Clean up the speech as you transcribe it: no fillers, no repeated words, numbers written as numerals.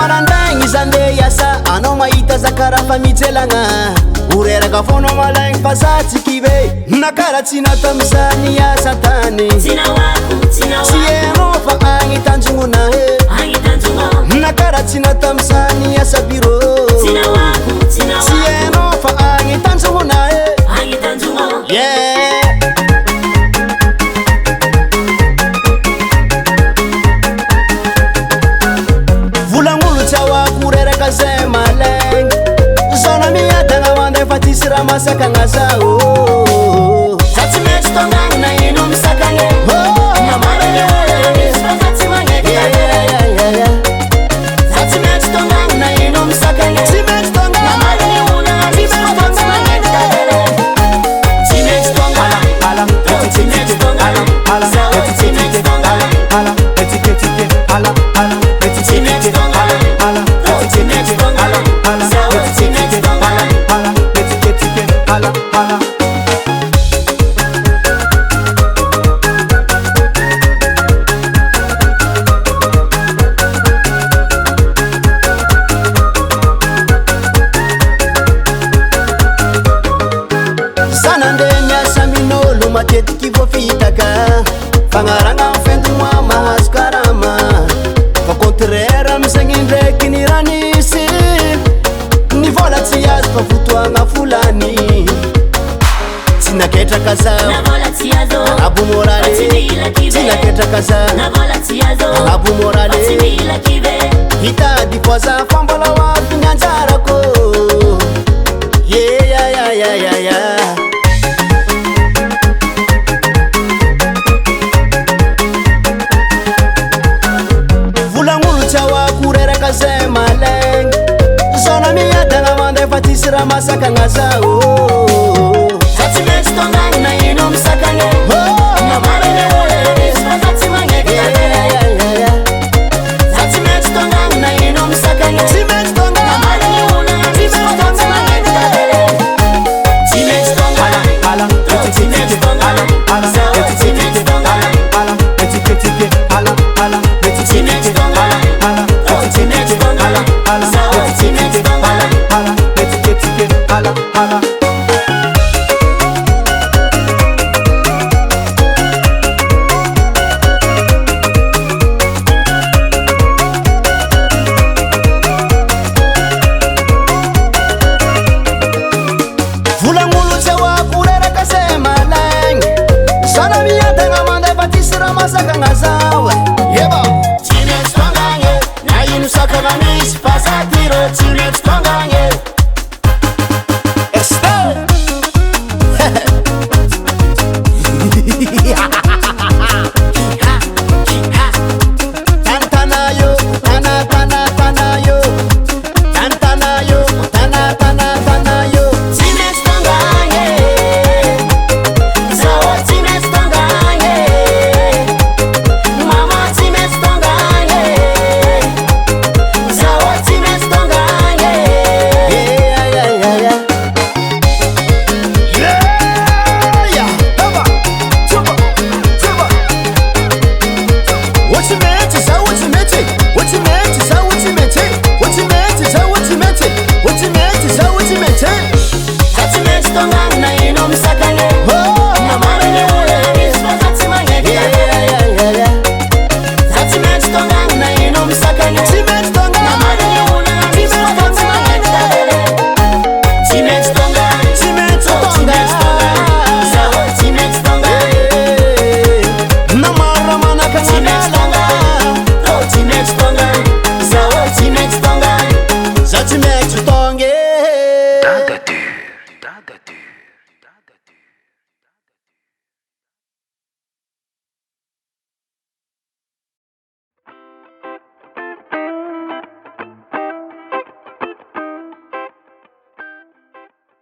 Marandang zande yasa ano mahita za karafa mitselagna ureraka fono malaigny fa za tsy kive nakara tsy natamizany yasa tany tsy hainao fa agny tanjogna he nakara tsy natamizany yasa bureau tsy hainao fa agny tanjogna he yeah. Zay malang zona miadagna mande fa tisy raha masakagna zao zatsy maintsy tonga agny na ino misakagny namaragny olana misy fa zatsy magneky zatsy maintsy tonga agny na ino misakagny tsy maintsy tonga namaragny olana misy fa zatsy magneky tsy maintsy tonga tsy maintsy tonga tsy maintsy tonga matetiky voafitaka fagnaragna fendomoa mahazo karama fa contraire amizagny ndraiky ny raha nisy ny vola tsy azo fa fotoagna folany tsy naketraka za abo moraly tsy naketraka za